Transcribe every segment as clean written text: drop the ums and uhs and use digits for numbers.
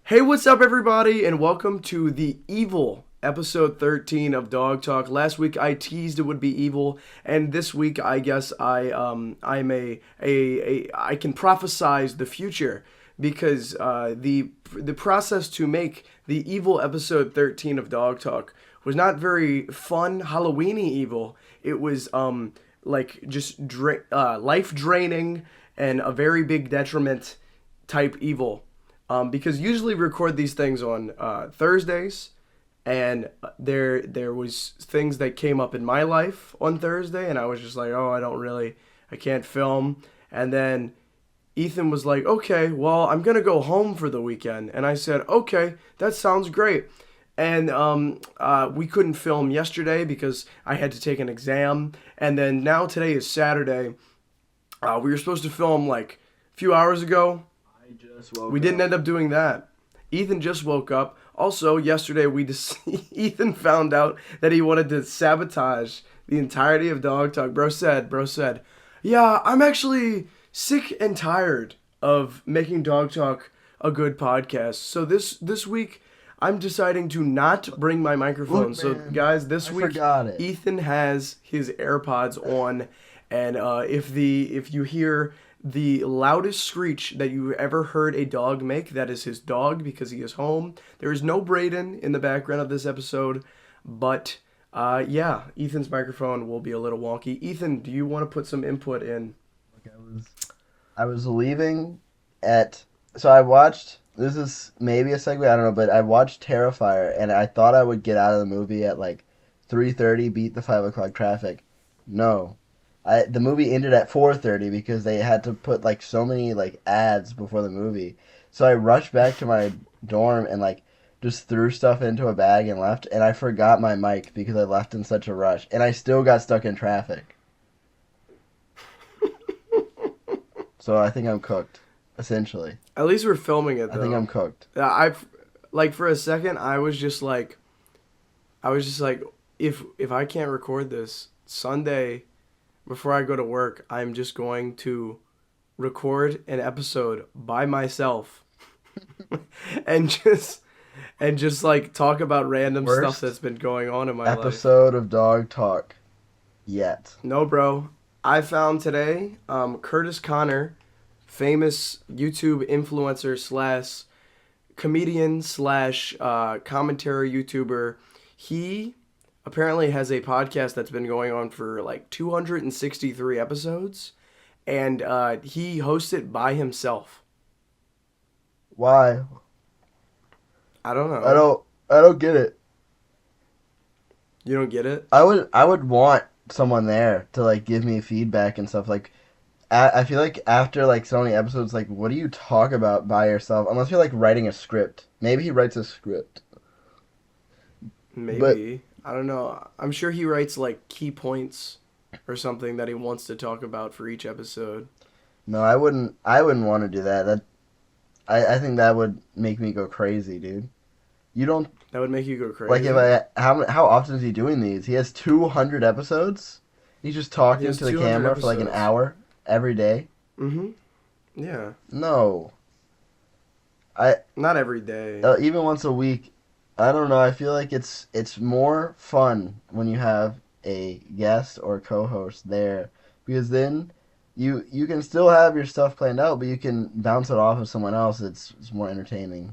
Hey, what's up, everybody, and welcome to the evil episode 13 of Dawg Talk. Last week I teased it would be evil, and this week I guess I'm I can prophesize the future because the process to make the evil episode 13 of Dawg Talk was not very fun, Halloweeny evil. It was like just life draining and a very big detriment type evil. Because usually we record these things on Thursdays, and there was things that came up in my life on Thursday, and I was just like, oh, I can't film. And then Ethan was like, okay, well, I'm gonna go home for the weekend, and I said, okay, that sounds great. And we couldn't film yesterday because I had to take an exam, and then now today is Saturday. We were supposed to film like a few hours ago. We didn't end up doing that. Ethan just woke up. Also, yesterday Ethan found out that he wanted to sabotage the entirety of Dawg Talk. Bro said, yeah, I'm actually sick and tired of making Dawg Talk a good podcast. So this week, I'm deciding to not bring my microphone. So guys, this week Ethan has his AirPods on, and if you hear the loudest screech that you ever heard a dog make, that is his dog, because he is home. There is no Brayden in the background of this episode, but yeah, Ethan's microphone will be a little wonky. Ethan, do you want to put some input in? Okay, I was leaving so I watched, this is maybe a segue, I don't know, but I watched Terrifier, and I thought I would get out of the movie at like 3:30, beat the 5 o'clock traffic. No. The movie ended at 4:30 because they had to put like so many like ads before the movie. So I rushed back to my dorm and like just threw stuff into a bag and left. And I forgot my mic because I left in such a rush. And I still got stuck in traffic. So I think I'm cooked, essentially. At least we're filming it, though. I think I'm cooked. For a second, I was just like, if I can't record this Sunday before I go to work, I'm just going to record an episode by myself and just like talk about random stuff that's been going on in my life. Episode of Dawg Talk yet. No, bro. I found today Curtis Connor, famous YouTube influencer slash comedian slash commentary YouTuber. He apparently has a podcast that's been going on for like 263 episodes, and he hosts it by himself. Why? I don't know. I don't get it. You don't get it? I would want someone there to like give me feedback and stuff. Like, I feel like after like so many episodes, like, what do you talk about by yourself? Unless you're like writing a script. Maybe he writes a script. Maybe. But I don't know. I'm sure he writes like key points or something that he wants to talk about for each episode. no, I wouldn't want to do that. I think that would make me go crazy, dude. You don't That would make you go like crazy. how often is he doing these? He has 200 episodes. He's just talking to the 200 camera for like an episodes. hour every day. Mm-hmm. Yeah. No. Not every day. Even once a week. I don't know. I feel like it's more fun when you have a guest or co-host there, because then you can still have your stuff planned out, but you can bounce it off of someone else. It's more entertaining.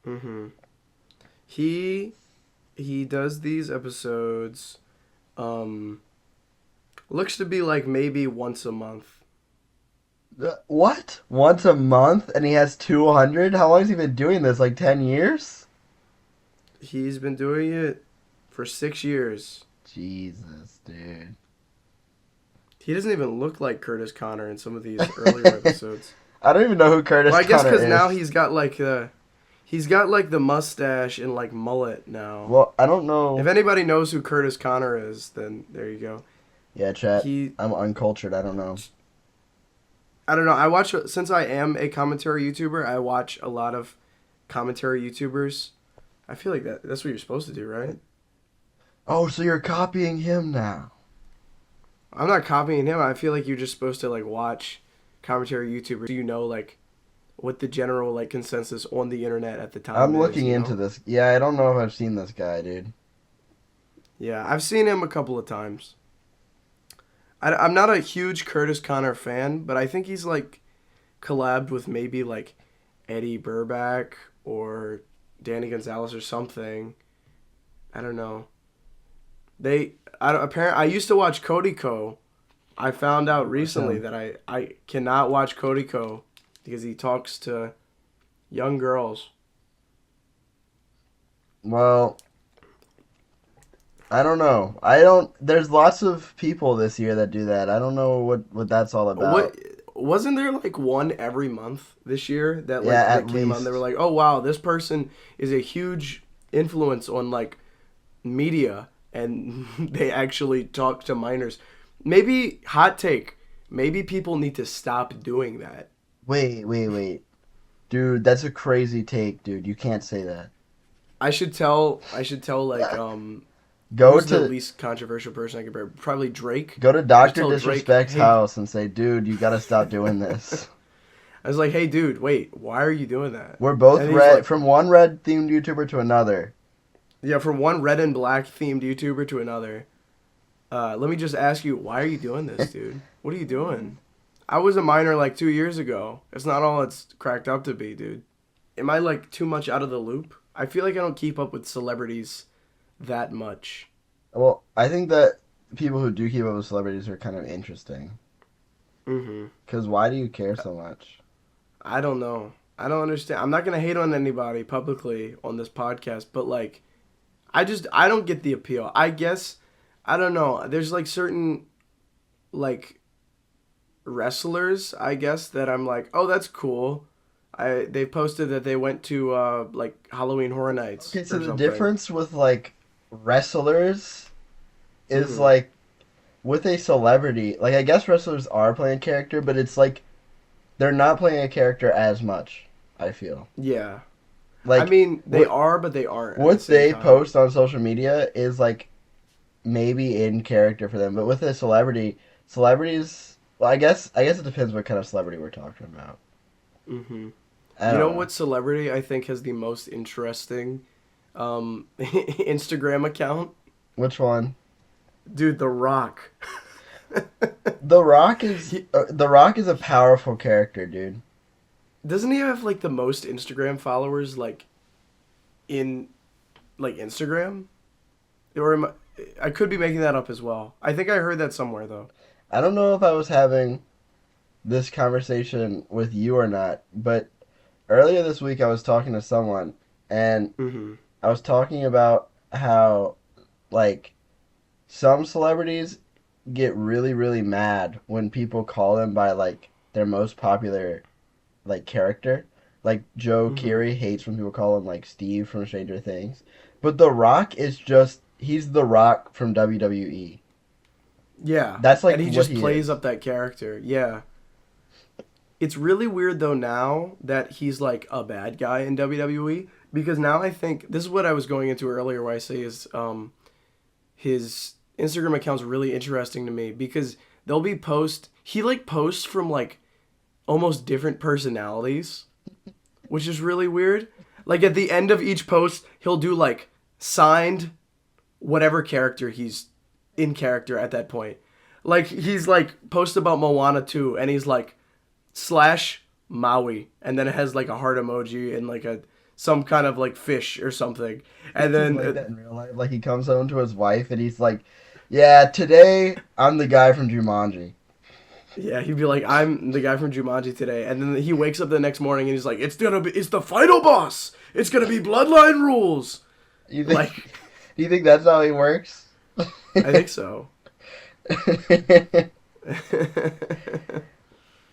Mm-hmm. He does these episodes. Looks to be like maybe once a month. What? Once a month, and he has 200? How long has he been doing this? Like 10 years? He's been doing it for 6 years. Jesus, dude. He doesn't even look like Curtis Connor in some of these earlier episodes. I don't even know who Curtis Well, I guess Connor because is. now he's got like the mustache and like mullet now. Well, I don't know. If anybody knows who Curtis Connor is, then there you go. Yeah, chat. He, I'm uncultured. I don't know. I don't know. Since I am a commentary YouTuber, I watch a lot of commentary YouTubers. I feel like that's what you're supposed to do, right? Oh, so you're copying him now. I'm not copying him. I feel like you're just supposed to like watch commentary YouTubers. You know, like what the general like consensus on the internet at the time I'm is, looking you into know? this. Yeah, I don't know if I've seen this guy, dude. Yeah, I've seen him a couple of times. I'm not a huge Curtis Connor fan, but I think he's like collabed with maybe like Eddie Burback or Danny Gonzalez or something. I don't know. Apparently I used to watch Cody Co. I found out What's recently him? that I cannot watch Cody Co. because he talks to young girls. Well, I don't know. I don't. There's lots of people this year that do that. I don't know what that's all What about. wasn't there like one every month this year that Yeah, like that at came on? They were least. like, "Oh wow, this person is a huge influence on like media," and they actually talk to minors. Maybe hot take. Maybe people need to stop doing that. Wait. Dude, that's a crazy take, dude. You can't say that. I should tell like Go who's the to least controversial person I could bear? Probably Drake. go to I should Doctor tell Drake, Disrespect's hey, house and say, dude, you gotta stop doing this. I was like, hey, dude, wait, why are you doing that? We're both And he's red like, from one red themed YouTuber to another. yeah, from one red and black themed YouTuber to another. Let me just ask you, why are you doing this, dude? What are you doing? I was a minor like 2 years ago. It's not all it's cracked up to be, dude. Am I like too much out of the loop? I feel like I don't keep up with celebrities that much. Well, I think that people who do keep up with celebrities are kind of interesting. Mm-hmm. Cause why do you care so much? I don't know. I don't understand. I'm not gonna hate on anybody publicly on this podcast, but like, I don't get the appeal. I guess I don't know. There's like certain like wrestlers, I guess, that I'm like, oh, that's cool. They posted that they went to like Halloween Horror Nights Okay, so or the something. difference with like wrestlers is Hmm. like with a celebrity, like I guess wrestlers are playing a character, but it's like they're not playing a character as much, I feel. Yeah. I Like mean, they what are, but they aren't at the what same they time. post on social media is like maybe in character for them, but with a celebrity, celebrities, well, I guess it depends what kind of celebrity we're talking about. Hmm. I You know don't know. what celebrity I think has the most interesting Instagram account? Which one? Dude, The Rock. He, The Rock is a powerful character, dude. doesn't he have like the most Instagram followers like in like Instagram? Or I could be making that up as well. I think I heard that somewhere though. I don't know if I was having this conversation with you or not, but earlier this week I was talking to someone and Hmm. I was talking about how like some celebrities get really mad when people call them by like their most popular like character. Like Joe Hmm. Keery hates when people call him like Steve from Stranger Things. But The Rock is just he's The Rock from WWE. Yeah, That's like and he what just he plays is. up that character. Yeah. It's really weird though now that he's like a bad guy in WWE because now I think this is what I was going into earlier where I say is his Instagram account's really interesting to me because they'll be he like posts from like almost different personalities, which is really weird. Like at the end of each post, he'll do like signed whatever character he's in character at that point. Like he's like post about Moana 2 and he's like slash Maui and then it has like a heart emoji and like a some kind of like fish or something. And He's then like that in real life. Like he comes home to his wife and he's like, "Yeah, today I'm the guy from Jumanji." yeah, he'd be like, I'm the guy from Jumanji today. And then he wakes up the next morning and he's like, it's the final boss. It's gonna be Bloodline Rules. You think? Like, Do you think that's how he works? I think so.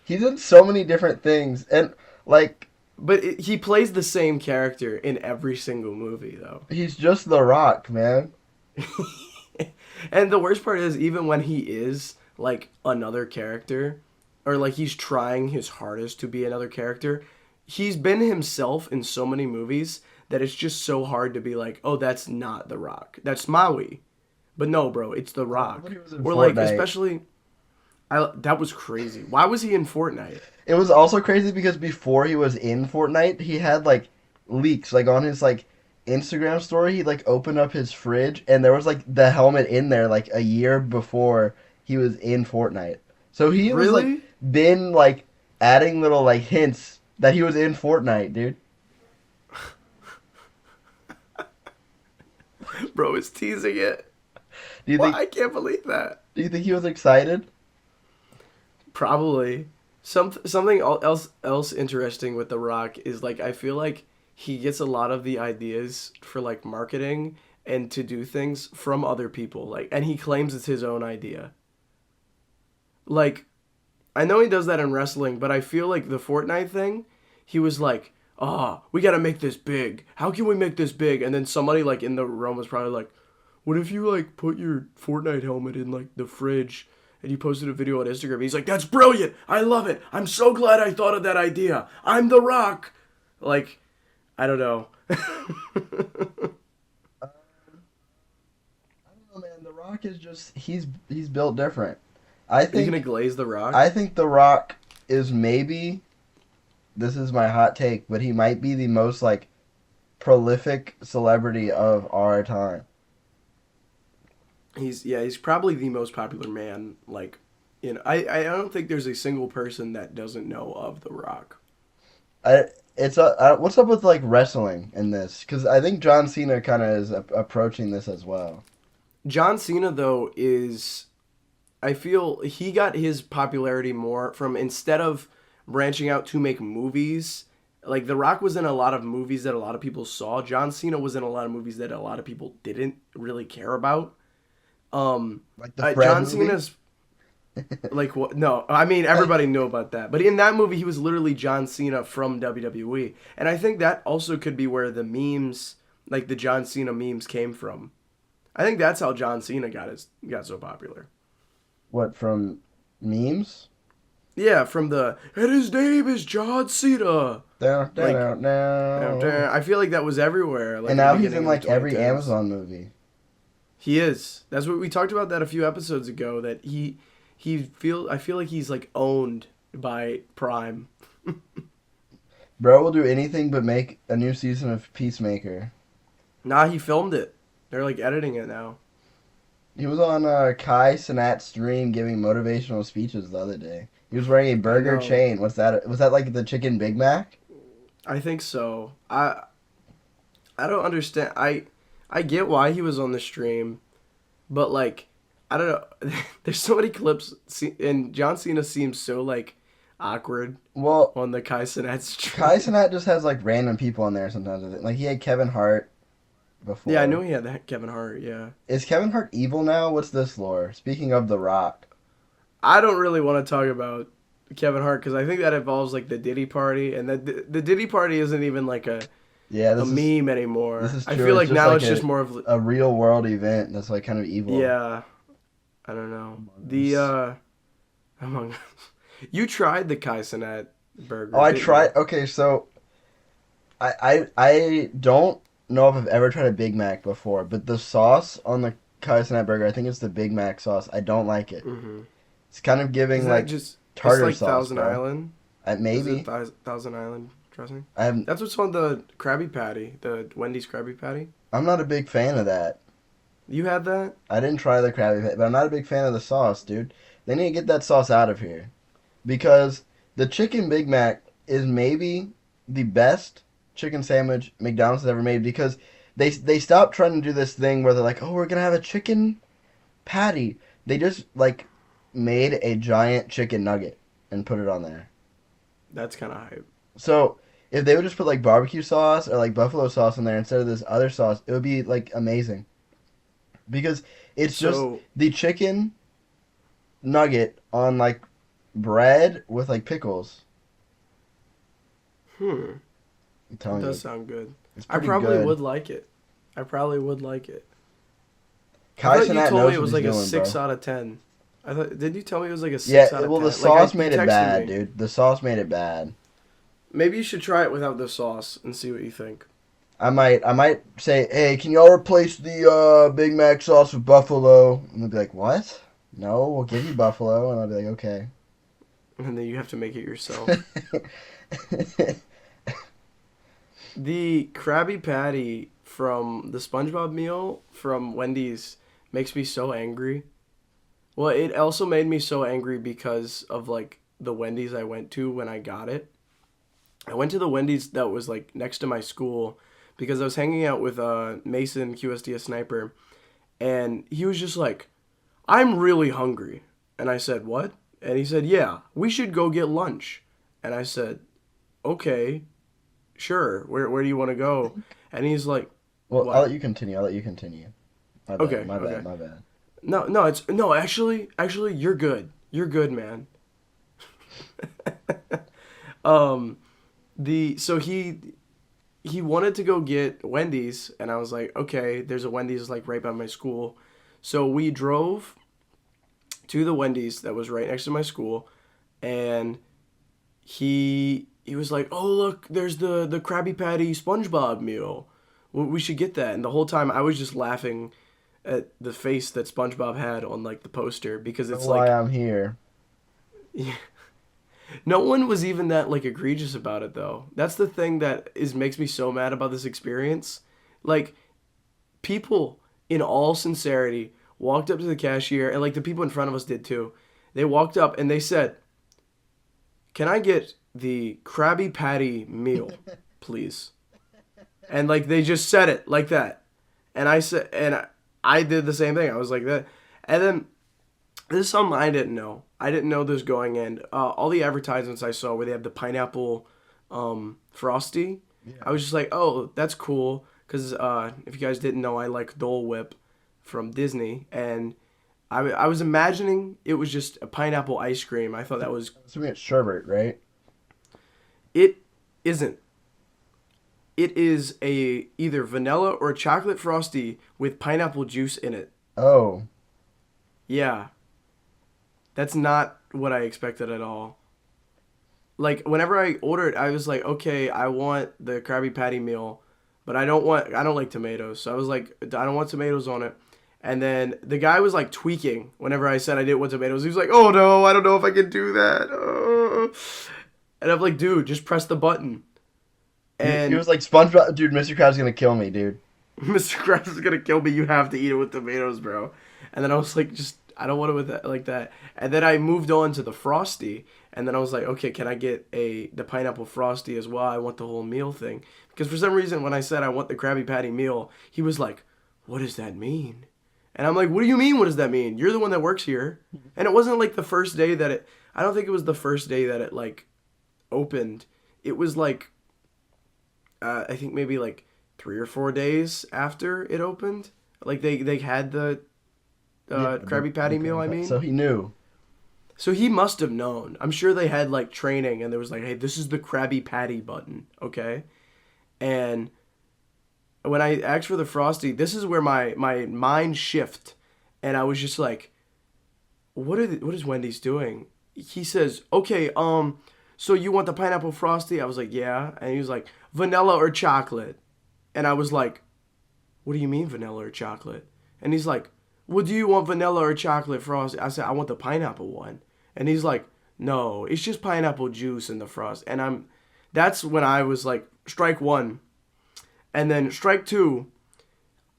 He's in so many different things, and like But he plays the same character in every single movie, though. he's just The Rock, man. And the worst part is, even when he is like another character, or like he's trying his hardest to be another character, he's been himself in so many movies that it's just so hard to be like, oh, that's not The Rock. That's Maui. But no, bro, it's The Well, look Rock. he was in Or like, Fortnite. especially, That was crazy. Why was he in Fortnite? It was also crazy because before he was in Fortnite, he had like leaks like on his like Instagram story. He like opened up his fridge and there was like the helmet in there like a year before he was in Fortnite. So he was like Really? been like adding little like hints that he was in Fortnite, dude. Bro is teasing it. Do you Well, think I can't believe that. do you think he was excited? Probably. Something else interesting with The Rock is like I feel like he gets a lot of the ideas for like marketing and to do things from other people. Like, and he claims it's his own idea. Like, I know he does that in wrestling, but I feel like the Fortnite thing, he was like, we gotta make this big. How can we make this big? And then somebody like in the room was probably like, what if you like put your Fortnite helmet in like the fridge and you posted a video on Instagram? He's like, that's brilliant. I love it. I'm so glad I thought of that idea. I'm The Rock. Like, I don't know. I don't know, man. The Rock is just he's built different. I Are you think gonna glaze The Rock? I think The Rock is maybe this is my hot take, but he might be the most like prolific celebrity of our time. He's probably the most popular man. Like, I don't think there's a single person that doesn't know of The Rock. I it's what's up with like wrestling in this? Because I think John Cena kind of is approaching this as well. John Cena though is, I feel he got his popularity more from instead of branching out to make movies. Like The Rock was in a lot of movies that a lot of people saw. John Cena was in a lot of movies that a lot of people didn't really care about. Like the Fred John movie? Cena's like what? No, I mean everybody knew about that. But in that movie, he was literally John Cena from WWE, and I think that also could be where the memes, like the John Cena memes, came from. I think that's how John Cena got so popular. What from memes? Yeah, from the and his name is John Cena. Down, Like, down, down. I feel like that was everywhere. Like And at now the he's beginning in of the like every 2010s. Amazon movie. He is. That's what we talked about that a few episodes ago. That I feel like he's like owned by Prime. Bro will do anything but make a new season of Peacemaker. Nah, he filmed it. They're like editing it now. He was on Kai Cenat's stream giving motivational speeches the other day. He was wearing a burger know. chain. What's that? Was that like the chicken Big Mac? I think so. I don't understand. I get why he was on the stream, but like I don't know. There's so many clips, and John Cena seems so like awkward Well, on the Kai Cenat stream. Kai Cenat just has like random people on there sometimes. Like he had Kevin Hart before. Yeah, I knew he had that Kevin Hart. Yeah, Is Kevin Hart evil now? What's this lore? Speaking of The Rock. I don't really want to talk about Kevin Hart because I think that involves like the Diddy party, and the Diddy party isn't even like Yeah, a meme anymore. this is I true. feel It's like just now like it's just more of a real world event that's like kind of evil. yeah. I don't know. Among Us. You tried the Kai Cenat burger. Oh, I didn't tried. Okay, so I don't know if I've ever tried a Big Mac before, but the sauce on the Kai Cenat burger, I think it's the Big Mac sauce. I don't like it. you? Mm-hmm. It's kind of giving Is that like just tartar it's like sauce. Thousand Bro. Island? Maybe. Is it Thousand Island dressing? I have. That's what's on the Krabby Patty, the Wendy's Krabby Patty. I'm not a big fan of that. You had that? I didn't try the Krabby Patty, but I'm not a big fan of the sauce, dude. They need to get that sauce out of here, because the chicken Big Mac is maybe the best chicken sandwich McDonald's has ever made. Because they stopped trying to do this thing where they're like, oh, we're gonna have a chicken patty. They just like made a giant chicken nugget and put it on there. That's kind of hype. So if they would just put like barbecue sauce or like buffalo sauce in there instead of this other sauce, it would be like amazing. Because it's just the chicken nugget on like bread with like pickles. I'm It telling does you, sound good. it's I pretty probably good. would like it. I probably would like it. Kai I thought you Cenat told knows me it what was he's like a doing, 6 bro. out of 10. I thought. Did you tell me it was like a 6 Yeah, out of 10? well, the Like, sauce you made it texted bad, me. dude. The sauce made it bad. Maybe you should try it without the sauce and see what you think. I might say, hey, can y'all replace the Big Mac sauce with buffalo? And they'll be like, what? No, we'll give you buffalo, and I'll be like, okay. And then you have to make it yourself. The Krabby Patty from the SpongeBob meal from Wendy's makes me so angry. Well, it also made me so angry because of like the Wendy's I went to when I got it. I went to the Wendy's that was like next to my school because I was hanging out with Mason, QSD sniper, and he was just like, "I'm really hungry." And I said, "What?" And he said, "Yeah, we should go get lunch." And I said, "Okay, sure. Where do you want to go?" And he's like, Well, I'll "What?" let you continue. I'll let you continue. My bad. Okay, My bad. okay. My bad. No, no, it's no. Actually, you're good. You're good, man. um, the so he wanted to go get Wendy's, and I was like, okay, there's a Wendy's like right by my school. So we drove to the Wendy's that was right next to my school, and he was like, oh look, there's the Krabby Patty SpongeBob meal. We should get that. And the whole time I was just laughing at the face that SpongeBob had on like the poster because Know it's why like I'm here. no one was even that like egregious about it though. That's the thing that is makes me so mad about this experience. Like people in all sincerity walked up to the cashier and like the people in front of us did too. They walked up and they said, "Can I get the Krabby Patty meal, please?" And like they just said it like that. And I said and I did the same thing. I was like that. And then this is something I didn't know. I didn't know this going in. All the advertisements I saw where they have the pineapple frosty, I Yeah. was just like, oh, that's cool. Because if you guys didn't know, I like Dole Whip from Disney. And I was imagining it was just a pineapple ice cream. I thought that was. So we get sherbet, right? It isn't. It is a either vanilla or chocolate frosty with pineapple juice in it. Oh, Yeah. That's not what I expected at all. Like whenever I ordered, I was like, okay, I want the Krabby Patty meal, but I don't like tomatoes. So I was like, I don't want tomatoes on it. And then the guy was like tweaking whenever I said I didn't want tomatoes. He was like, oh no, I don't know if I can do that. And I'm like, dude, just press the button. he And was like SpongeBob, dude. Mr. Krabs gonna kill me, dude. Mr. Krabs is gonna kill me. You have to eat it with tomatoes, bro. And then I was like, just I don't want it with that like that. And then I moved on to the frosty, and then I was like, okay, can I get the pineapple frosty as well? I want the whole meal thing because for some reason when I said I want the Krabby Patty meal, he was like, what does that mean? And I'm like, what do you mean? What does that mean? You're the one that works here. And it wasn't like the first day that it. I don't think it was the first day that it like opened. It was like I think maybe like 3 or 4 days after it opened. Like they had the Yeah, Krabby Patty meal. I mean, So he knew. so he must have known. I'm sure they had like training, and there was like, hey, this is the Krabby Patty button, okay? And when I asked for the frosty, this is where my mind shift, and I was just like, what is Wendy's doing? He says, okay, so you want the pineapple frosty? I was like, yeah, and he was like, vanilla or chocolate, and I was like, what do you mean vanilla or chocolate? And he's like, well, do you want vanilla or chocolate frosty? I said, I want the pineapple one. And he's like, no, it's just pineapple juice in the frost. And that's when I was like, strike one. And then strike two,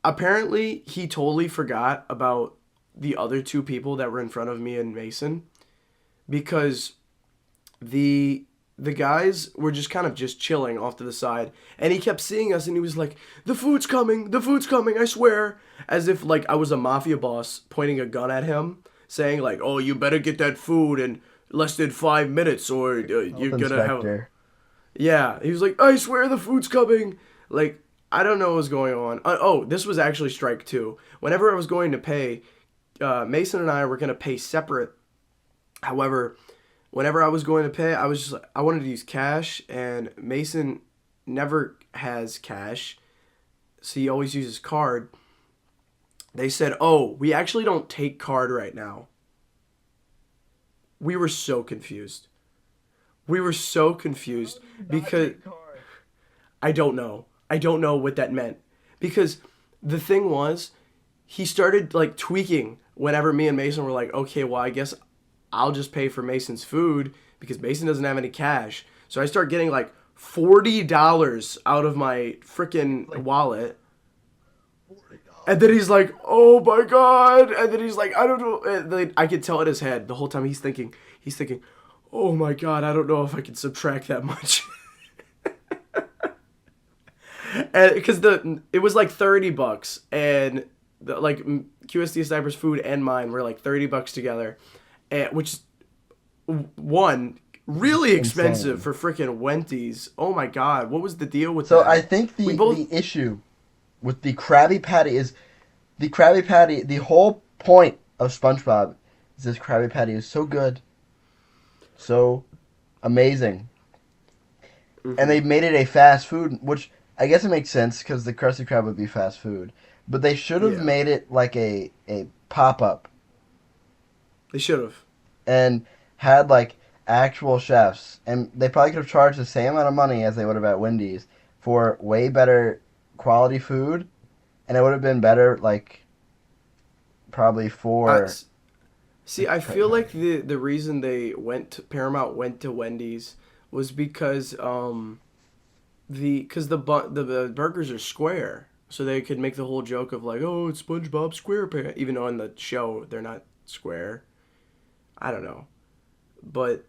apparently he totally forgot about the other two people that were in front of me and Mason because the guys were just kind of just chilling off to the side, and he kept seeing us and he was like, the food's coming, I swear, as if like I was a mafia boss pointing a gun at him saying like, oh, you better get that food in less than 5 minutes or you're Health gonna have. inspector. Yeah, he was like, I swear the food's coming. Like, I don't know what was going on. Oh, this was actually strike two. Whenever I was going to pay, Mason and I were going to pay separate. However, whenever I was going to pay, I was just I wanted to use cash, and Mason never has cash, so he always uses card. They said, oh, we actually don't take card right now. We were so confused. We were so confused because I don't know. I don't know what that meant. Because the thing was, he started like tweaking whenever me and Mason were like, okay, well, I guess I'll just pay for Mason's food because Mason doesn't have any cash. So I start getting like $40 out of my freaking wallet. And then he's like, oh my God. And then he's like, I don't know. And then I could tell in his head the whole time he's thinking, oh my God, I don't know if I can subtract that much. And because it was like $30 and like QSD Sniper's food and mine were like $30 together, and which is one really expensive for freaking Wendy's. Oh my God, what was the deal with that? So I think the issue with the Krabby Patty is the whole point of SpongeBob is this Krabby Patty is so good, so amazing, and they made it a fast food, which I guess it makes sense because the Krusty Krab would be fast food, but they should have made it like a pop-up. They should have. And had like actual chefs, and they probably could have charged the same amount of money as they would have at Wendy's for way better quality food, and it would have been better, like, probably for... See, I feel like the reason Paramount went to Wendy's was because the burgers are square, so they could make the whole joke of like, oh, it's SpongeBob SquarePants, even though in the show they're not square. I don't know, but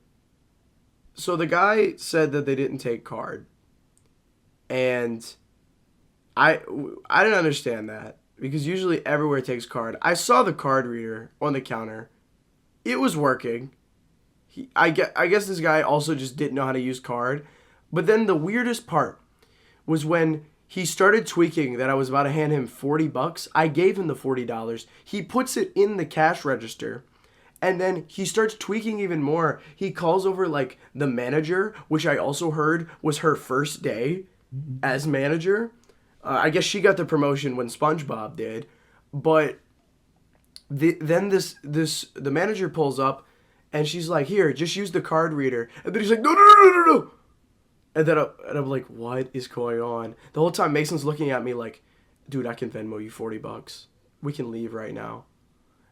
so the guy said that they didn't take card, and I didn't understand that because usually everywhere takes card. I saw the card reader on the counter, it was working. I guess this guy also just didn't know how to use card. But then the weirdest part was when he started tweaking that I was about to hand him $40. I gave him the $40. He puts it in the cash register. And then he starts tweaking even more. He calls over like the manager, which I also heard was her first day as manager. I guess she got the promotion when SpongeBob did. But then the manager pulls up and she's like, here, just use the card reader. And then he's like, no. And then I'm like, what is going on? The whole time Mason's looking at me like, dude, I can Venmo you $40. We can leave right now.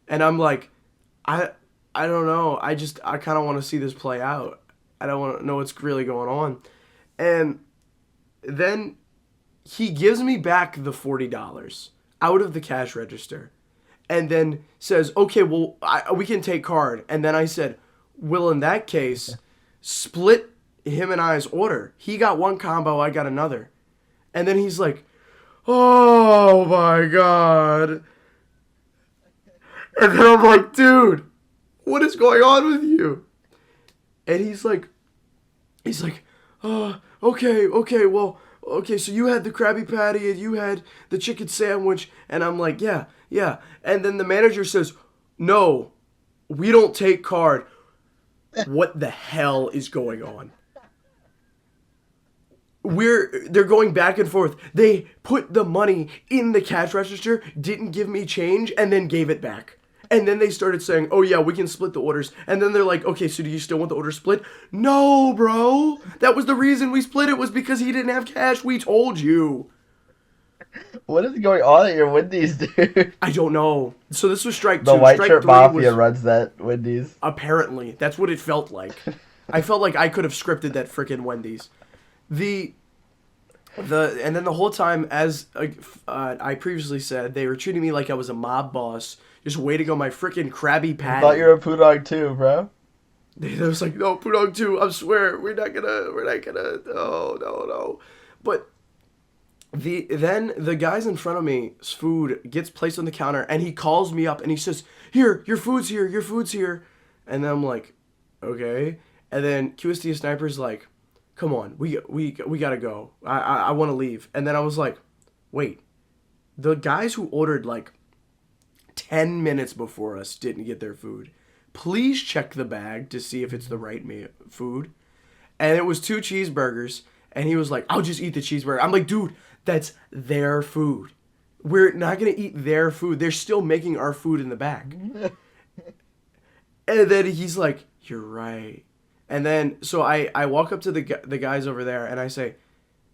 And I'm like, I don't know. I kind of want to see this play out. I don't want to know what's really going on. And then he gives me back the $40 out of the cash register. And then says, okay, well, we can take card. And then I said, well, in that case, split him and I's order. He got one combo, I got another. And then he's like, oh my God. And then I'm like, dude, what is going on with you? And he's like, okay, well, okay, so you had the Krabby Patty and you had the chicken sandwich. And I'm like, yeah. And then the manager says, no, we don't take card. What the hell is going on? They're going back and forth. They put the money in the cash register, didn't give me change, and then gave it back. And then they started saying, oh yeah, we can split the orders. And then they're like, okay, so do you still want the order split? No, bro. That was the reason we split it, was because he didn't have cash. We told you. What is going on at your Wendy's, dude? I don't know. So this was strike 2. The white Strike shirt 3 mafia runs that Wendy's. Apparently. That's what it felt like. I felt like I could have scripted that freaking Wendy's. And then the whole time, as I previously said, they were treating me like I was a mob boss, just waiting on my freaking Krabby Patty. I thought you were a Poodawg3, bro. They was like, no, Poodawg2, I swear, we're not gonna, no. But then the guys in front of me's food gets placed on the counter, and he calls me up, and he says, here, your food's here. And then I'm like, okay. And then QSD Sniper's like, come on, we gotta go. I want to leave. And then I was like, wait, the guys who ordered like 10 minutes before us didn't get their food. Please check the bag to see if it's the right food. And it was 2 cheeseburgers. And he was like, I'll just eat the cheeseburger. I'm like, dude, that's their food. We're not going to eat their food. They're still making our food in the back. And then he's like, you're right. And then, so I walk up to the guys over there and I say,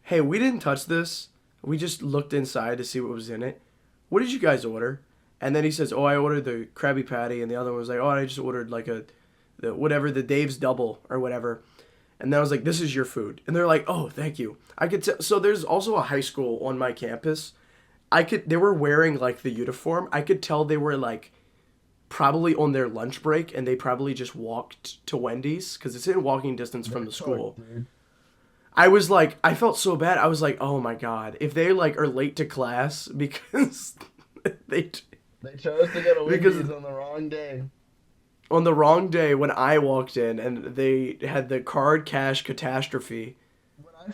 hey, we didn't touch this. We just looked inside to see what was in it. What did you guys order? And then he says, "Oh, I ordered the Krabby Patty," and the other one was like, "Oh, I just ordered like the Dave's Double or whatever." And then I was like, "This is your food," and they're like, "Oh, thank you." I could tell. So there's also a high school on my campus. They were wearing like the uniform. I could tell they were like probably on their lunch break, and they probably just walked to Wendy's because it's in walking distance from the school. I was like, I felt so bad. I was like, oh my God, if they like are late to class because they chose to go to Wendy's on the wrong day. On the wrong day when I walked in and they had the card cash catastrophe.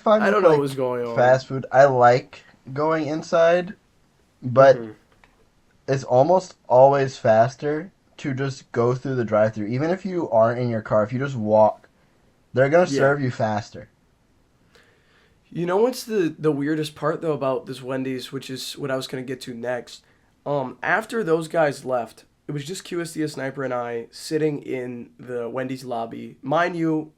I don't know what was going on. Fast food, I like going inside, but it's almost always faster to just go through the drive-thru. Even if you aren't in your car, if you just walk, they're going to serve you faster. You know what's the weirdest part, though, about this Wendy's, which is what I was going to get to next? After those guys left, it was just QSD, a Sniper, and I sitting in the Wendy's lobby. Mind you,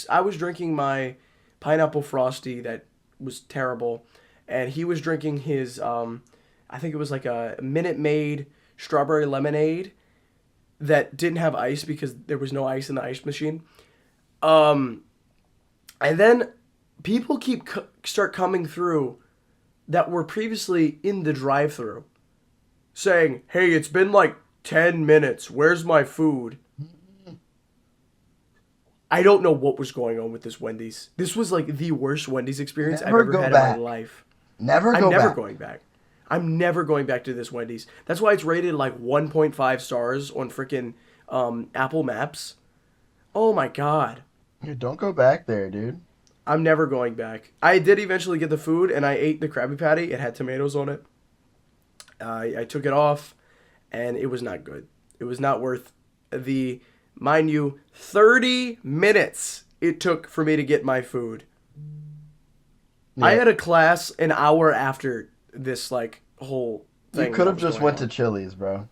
I was drinking my pineapple frosty that was terrible, and he was drinking his, I think it was like a Minute Maid strawberry lemonade that didn't have ice because there was no ice in the ice machine. And then people start coming through that were previously in the drive-thru saying, "Hey, it's been like 10 minutes. Where's my food?" I don't know what was going on with this Wendy's. This was like the worst Wendy's experience I've ever had in my life. I'm never going back. I'm never going back to this Wendy's. That's why it's rated like 1.5 stars on freaking Apple Maps. Oh my God. Dude, don't go back there, dude. I'm never going back. I did eventually get the food, and I ate the Krabby Patty. It had tomatoes on it. I took it off, and it was not good. It was not worth the, mind you, 30 minutes it took for me to get my food. Yeah. I had a class an hour after this, like, whole thing. You could have just went to Chili's, bro.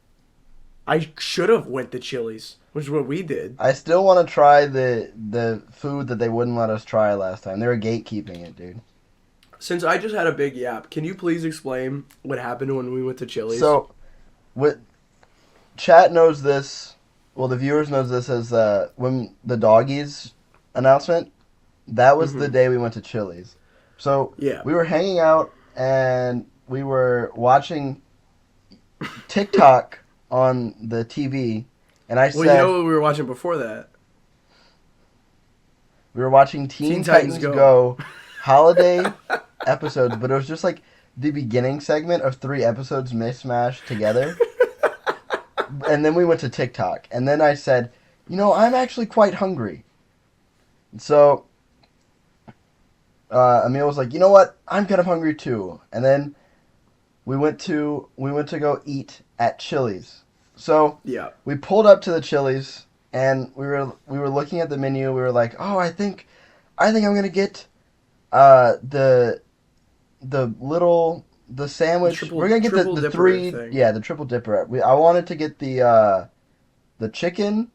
I should have went to Chili's, which is what we did. I still want to try the food that they wouldn't let us try last time. They were gatekeeping it, dude. Since I just had a big yap, can you please explain what happened when we went to Chili's? So, chat knows this. Well, the viewers knows this as when the doggies announcement. That was the day we went to Chili's. So we were hanging out and we were watching TikTok on the TV, and I said, "Well, you know what we were watching before that? We were watching Teen Titans Go holiday episodes, but it was just like the beginning segment of 3 episodes mishmashed together." And then we went to TikTok, and then I said, "You know, I'm actually quite hungry." So Emil was like, "You know what? I'm kind of hungry too." And then we went to go eat at Chili's. So we pulled up to the Chili's, and we were looking at the menu. We were like, "Oh, I think I'm gonna get the sandwich. We're gonna get the 3 thing. Yeah, the triple dipper. I wanted to get the chicken,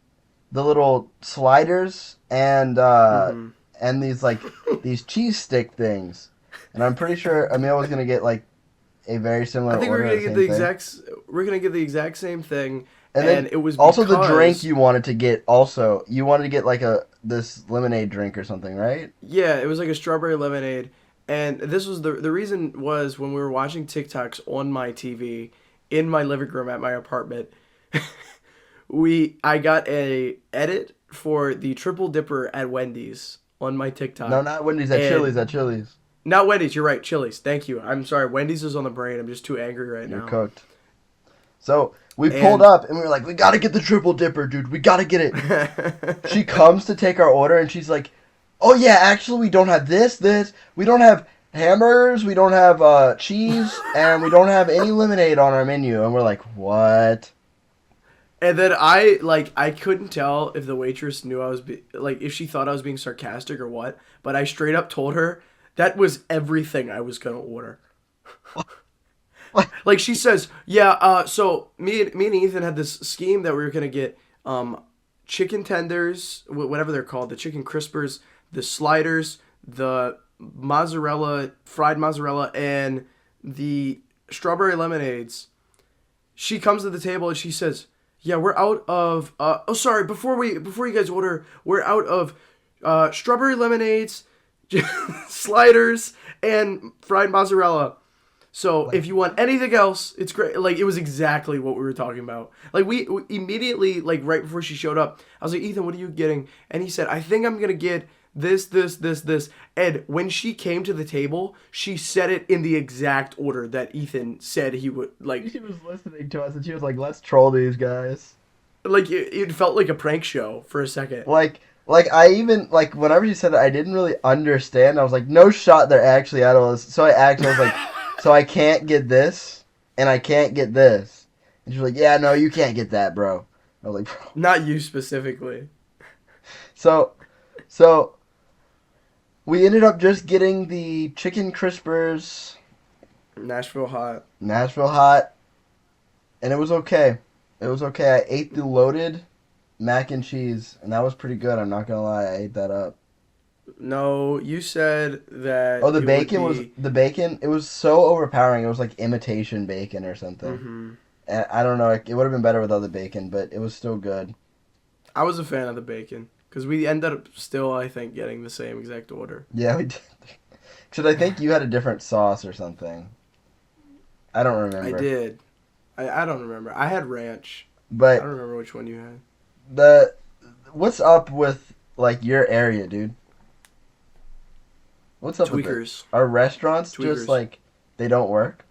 the little sliders, and these like these cheese stick things. And I'm pretty sure Emil was gonna get like a very similar. I think we're gonna get the exact same thing. And it was also the drink you wanted to get. Also, you wanted to get like this lemonade drink or something, right? Yeah, it was like a strawberry lemonade. And this was the reason was when we were watching TikToks on my TV in my living room at my apartment, I got a edit for the triple dipper at Wendy's on my TikTok. No, not Wendy's, at Chili's. At Chili's. Not Wendy's. You're right. Chili's. Thank you. I'm sorry. Wendy's is on the brain. I'm just too angry right now. You're cooked. So we pulled up and we were like, "We gotta get the triple dipper, dude. We gotta get it." She comes to take our order and she's like, "Oh yeah, actually we don't have this. We don't have hamburgers. We don't have cheese, and we don't have any lemonade on our menu." And we're like, "What?" And then I couldn't tell if the waitress knew I was if she thought I was being sarcastic or what. But I straight up told her that was everything I was gonna order. Like she says, "Yeah, so me and Ethan had this scheme that we were gonna get chicken tenders, whatever they're called, the chicken crispers, the sliders, the mozzarella, fried mozzarella, and the strawberry lemonades." she comes to the table and she says, "Yeah, we're out of. Oh, sorry. Before you guys order, we're out of strawberry lemonades, sliders, and fried mozzarella. So if you want anything else, it's great." Like, it was exactly what we were talking about. Like, we immediately, like, right before she showed up, I was like, "Ethan, what are you getting?" And he said, "I think I'm gonna get this. And when she came to the table, she said it in the exact order that Ethan said he would. Like, She was listening to us, and she was like, "Let's troll these guys." like it felt like a prank show for a second. Like I even like whenever she said it, I didn't really understand. I was like, "No shot, they're actually out of all this." So I was like, "So I can't get this, and I can't get this." And she was like, "Yeah, no, you can't get that, bro." I was like, "Bro." Not you specifically. So we ended up just getting the chicken crispers, Nashville hot. Nashville hot, and it was okay. It was okay. I ate the loaded mac and cheese, and that was pretty good. I'm not gonna lie, I ate that up. No, you said that. Oh, the it bacon would was be... the bacon. It was so overpowering. It was like imitation bacon or something. Mm-hmm. And I don't know. It would have been better without the bacon, but it was still good. I was a fan of the bacon because we ended up still, I think, getting the same exact order. Yeah, we did. Except I think you had a different sauce or something. I don't remember. I did. I don't remember. I had ranch. I But don't remember which one you had. what's up with like your area, dude? What's up with Tweakers. it? Are restaurants Tweakers. just like they don't work?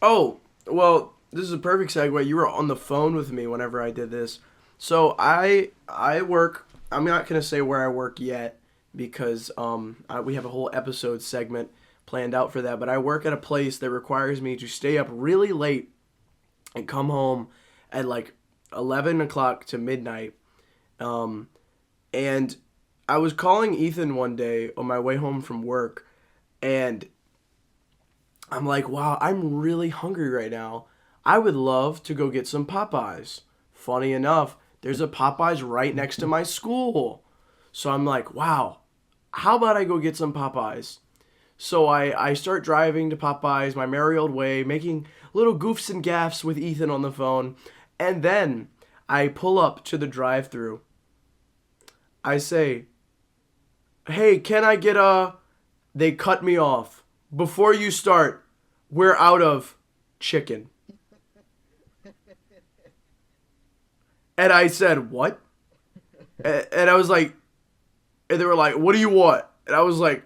Oh, well, this is a perfect segue. You were on the phone with me whenever I did this. So I work. I'm not gonna say where I work yet because we have a whole episode segment planned out for that. But I work at a place that requires me to stay up really late and come home at like 11 o'clock to midnight. And I was calling Ethan one day on my way home from work, and I'm like, wow, I'm really hungry right now. I would love to go get some Popeyes. Funny enough, there's a Popeyes right next to my school. So I'm like, wow, how about I go get some Popeyes? So I start driving to Popeyes, my merry old way, making little goofs and gaffes with Ethan on the phone. And then I pull up to the drive-thru. I say, "Hey, can I get a..." They cut me off. "Before you start, we're out of chicken." And I said, "What?" And I was like, and they were like, "What do you want?" And I was like,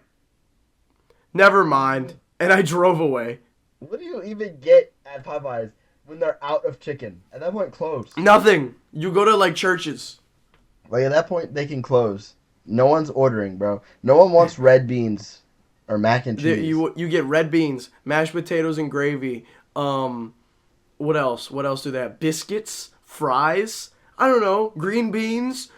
"Never mind." And I drove away. What do you even get at Popeyes when they're out of chicken? At that point, close. Nothing. You go to like churches. Like at that point, they can close. No one's ordering, bro. No one wants red beans or mac and cheese. You get red beans, mashed potatoes and gravy. What else? What else do they have? Biscuits, fries. I don't know. Green beans.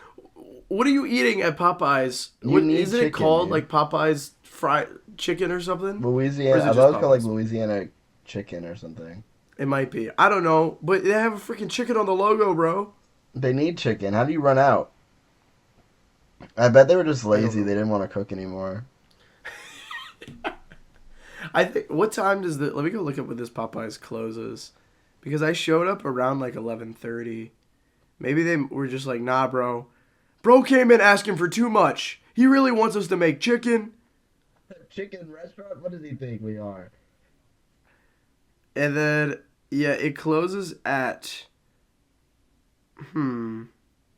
What are you eating at Popeyes? Isn't it called dude. like Popeyes fried chicken or something? Louisiana. Or is it I just thought it was called like Popeyes? Louisiana chicken or something. It might be. I don't know. But they have a freaking chicken on the logo, bro. They need chicken. How do you run out? I bet they were just I don't lazy. know. They didn't want to cook anymore. I think. What time does the? Let me go look up when this Popeyes closes, because I showed up around like 11:30. Maybe they were just like, "Nah, bro. Bro came in asking for too much. He really wants us to make chicken." Chicken restaurant? What does he think we are? And then yeah, it closes at.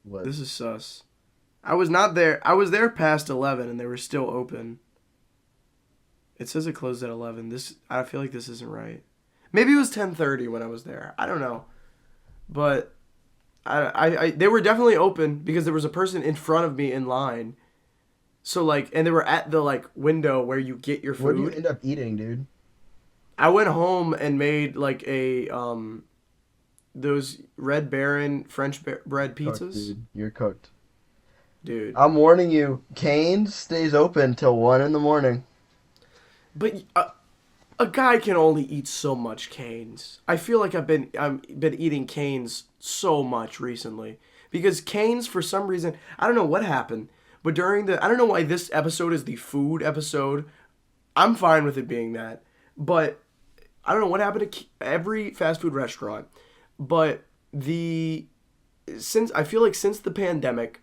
What? This is sus. I was not there. I was there past 11, and they were still open. It says it closed at 11. I feel like this isn't right. Maybe it was 10:30 when I was there. I don't know, but they were definitely open because there was a person in front of me in line. So like, and they were at the like window where you get your food. What did you end up eating, dude? I went home and made like a those Red Baron French bread pizzas. Cooked, dude. You're cooked. Dude. I'm warning you. Cane's stays open till 1 in the morning. But a guy can only eat so much Cane's. I feel like I've been eating Cane's so much recently because Cane's, for some reason, I don't know what happened, but I don't know why this episode is the food episode. I'm fine with it being that, but I don't know what happened to every fast food restaurant. But since the pandemic,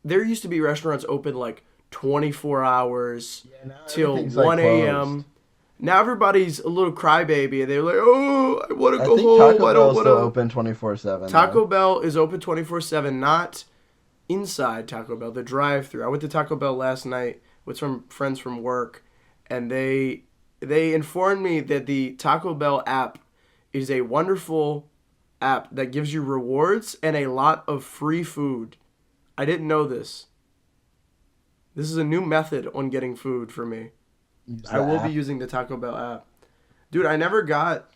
there used to be restaurants open like 24 hours till everything's, 1 like, a.m. closed. Now everybody's a little crybaby and they're like, oh, I want to I go think home. Taco I don't Bell's want still to. open 24/7. Taco Bell is open 24/7, not inside Taco Bell, the drive-thru. I went to Taco Bell last night with some friends from work, and they informed me that the Taco Bell app is a wonderful app that gives you rewards and a lot of free food. I didn't know this. This is a new method on getting food for me. I will be using the Taco Bell app. Dude, I never got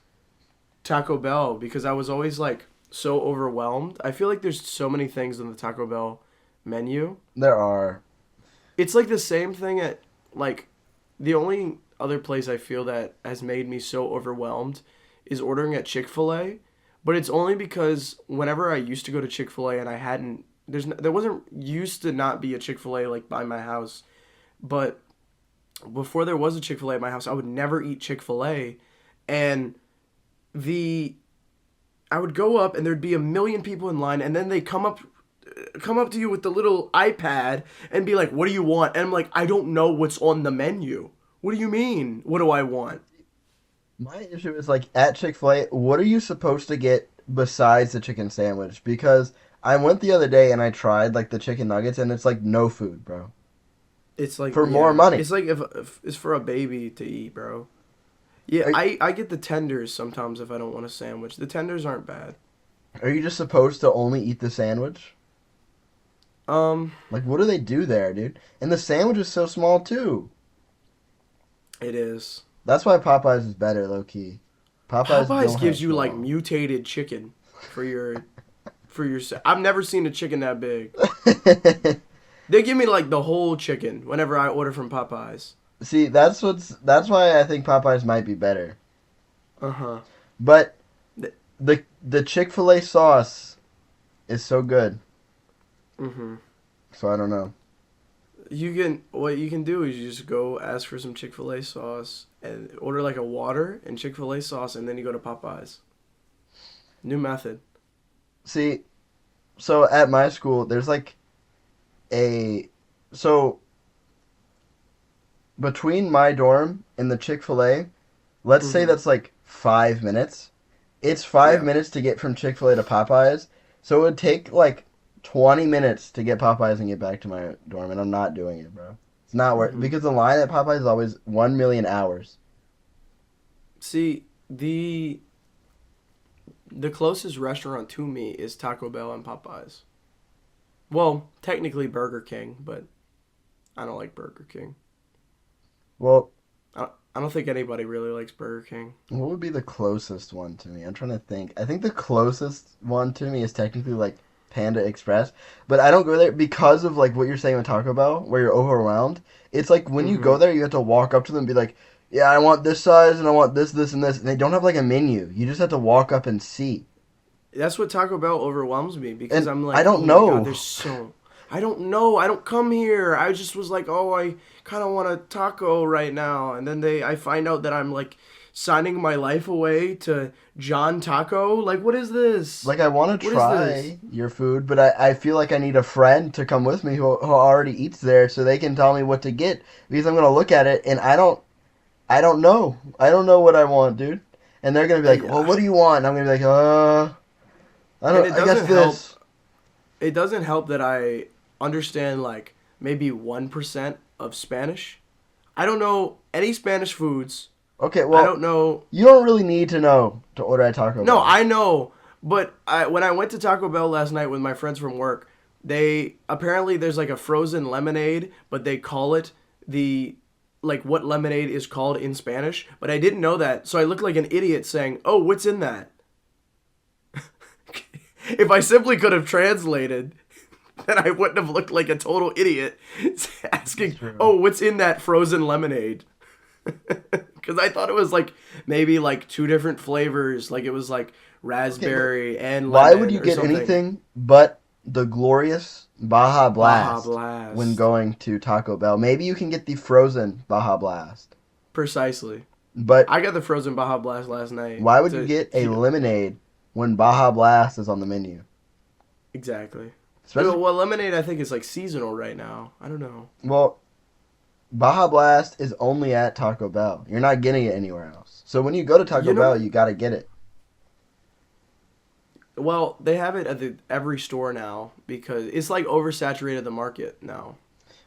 Taco Bell because I was always like so overwhelmed. I feel like there's so many things on the Taco Bell menu. There are. It's like the same thing at like the only other place I feel that has made me so overwhelmed is ordering at Chick-fil-A, but it's only because whenever I used to go to Chick-fil-A and I hadn't there wasn't used to not be a Chick-fil-A like by my house, but before there was a Chick-fil-A at my house, I would never eat Chick-fil-A, and I would go up and there'd be a million people in line, and then they come up to you with the little iPad and be like, "What do you want?" And I'm like, "I don't know what's on the menu. What do you mean? What do I want?" My issue is like at Chick-fil-A, what are you supposed to get besides the chicken sandwich? Because I went the other day and I tried like the chicken nuggets and it's like no food, bro. It's like For more money. It's like if it's for a baby to eat, bro. Yeah, I get the tenders sometimes if I don't want a sandwich. The tenders aren't bad. Are you just supposed to only eat the sandwich? Like, what do they do there, dude? And the sandwich is so small, too. It is. That's why Popeyes is better, low-key. Popeyes gives you, like, mutated chicken for your... I've never seen a chicken that big. They give me, like, the whole chicken whenever I order from Popeyes. See, that's why I think Popeyes might be better. Uh-huh. But the Chick-fil-A sauce is so good. Mm-hmm. So I don't know. What you can do is you just go ask for some Chick-fil-A sauce and order like a water and Chick-fil-A sauce, and then you go to Popeyes. New method. See, so at my school, there's like so between my dorm and the Chick-fil-A, let's say that's like 5 minutes. It's 5 minutes to get from Chick-fil-A to Popeyes, so it would take like 20 minutes to get Popeyes and get back to my dorm, and I'm not doing it, bro. It's not worth because the line at Popeyes is always 1 million hours. See, the closest restaurant to me is Taco Bell and Popeyes. Well, technically Burger King, but I don't like Burger King. Well, I don't think anybody really likes Burger King. what would be the closest one to me? I'm trying to think. I think the closest one to me is technically like Panda Express, but I don't go there because of like what you're saying with Taco Bell, where you're overwhelmed. It's like when you go there, you have to walk up to them and be like, "Yeah, I want this size and I want this, this, and this," and they don't have like a menu. You just have to walk up and see. That's what Taco Bell overwhelms me because And I'm like, I don't oh know. my God, there's so. I don't know. I don't come here. I just was like, oh, I kind of want a taco right now, and then I find out that I'm like signing my life away to John Taco. Like, what is this? Like, I want to try your food, but I feel like I need a friend to come with me who already eats there so they can tell me what to get because I'm going to look at it and I don't know. I don't know what I want, dude. And they're going to be like, well, what do you want? And I'm going to be like, I guess this. It doesn't help that I understand like maybe 1% of Spanish. I don't know any Spanish foods. Okay, well, I don't know. You don't really need to know to order at Taco Bell. No, I know. But when I went to Taco Bell last night with my friends from work, apparently there's like a frozen lemonade, but they call it what lemonade is called in Spanish. But I didn't know that, so I looked like an idiot saying, "Oh, what's in that?" If I simply could have translated, then I wouldn't have looked like a total idiot asking, "Oh, what's in that frozen lemonade?" Because I thought it was like maybe like 2 different flavors, like it was like raspberry and lemon. Why would you get anything but the glorious Baja Blast, when going to Taco Bell? Maybe you can get the frozen Baja Blast. Precisely. But I got the frozen Baja Blast last night. Why would you get a lemonade when Baja Blast is on the menu. Exactly. Especially, Well, lemonade I think is like seasonal right now. I don't know. well, Baja Blast is only at Taco Bell. You're not getting it anywhere else. So when you go to Taco You know, Bell, you gotta get it. well, they have it at every store now because it's like oversaturated the market now.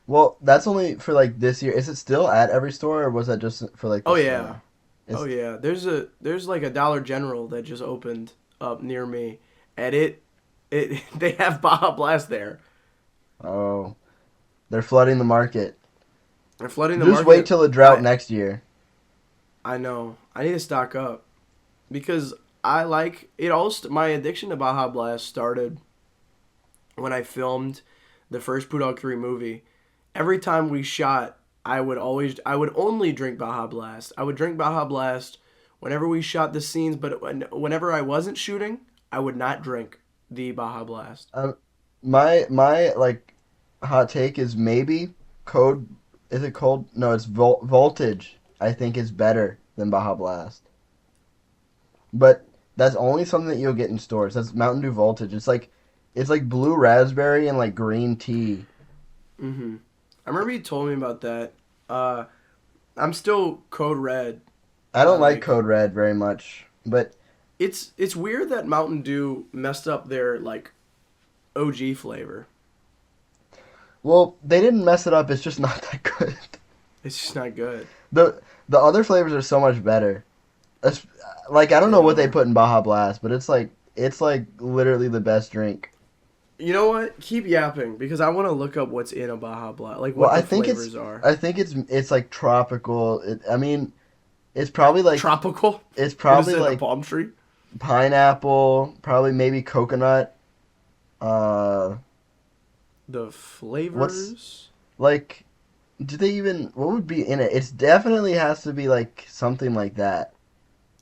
Well, that's only for like this year. Is it still at every store, or was that just for like Oh the yeah. summer? Oh It's yeah. There's like a Dollar General that just opened up near me, and it they have Baja Blast there. oh, they're flooding the market. They're flooding the Just wait market. till the drought I next year. I know. I need to stock up because I like it. All my addiction to Baja Blast started when I filmed the first Poodawg 3 movie. Every time we shot, I would only drink Baja Blast. I would drink Baja Blast whenever we shot the scenes, but whenever I wasn't shooting, I would not drink the Baja Blast. My like hot take is maybe code. Is it cold? No, it's voltage. I think is better than Baja Blast, but that's only something that you'll get in stores. That's Mountain Dew Voltage. It's like blue raspberry and like green tea. Mm-hmm. I remember you told me about that. Uh, I'm still Code Red. I don't like Like Code Red very much, but it's weird that Mountain Dew messed up their like OG flavor. well, they didn't mess it up. It's just not that good. It's just not good. the The other flavors are so much better. It's, like I don't They know what they are. put in Baja Blast, but it's like literally the best drink. You know what? Keep yapping because I want to look up what's in a Baja Blast, like Well, what the flavors are. I think it's like tropical. I mean, it's probably like Tropical? it's What is probably it? A like palm tree? pineapple, probably maybe coconut. Uh, The flavors? like, do they even what would be in it? It's definitely has to be like something like that.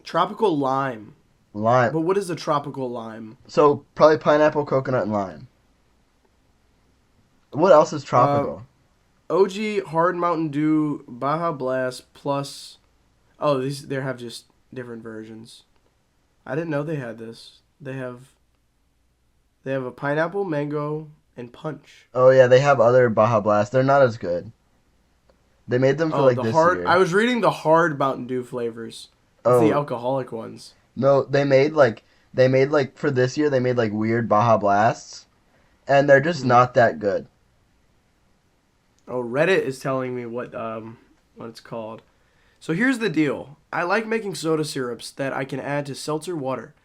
Tropical lime. Lime. But what is a tropical lime? So probably pineapple, coconut, and lime. What else is Uh, tropical? OG Hard Mountain Dew Baja Blast plus. Oh, these they have just different versions. I didn't know they had this. They have a pineapple, mango, and punch. Oh yeah, they have other Baja Blast. They're not as good. They made them for Oh, like the this hard. I year. was reading the hard Mountain Dew flavors. It's the Oh alcoholic ones. no, they made like for this year they made like weird Baja Blasts, and they're just Hmm. not that good. Oh, Reddit is telling me what it's called. So here's the deal. I like making soda syrups that I can add to seltzer water.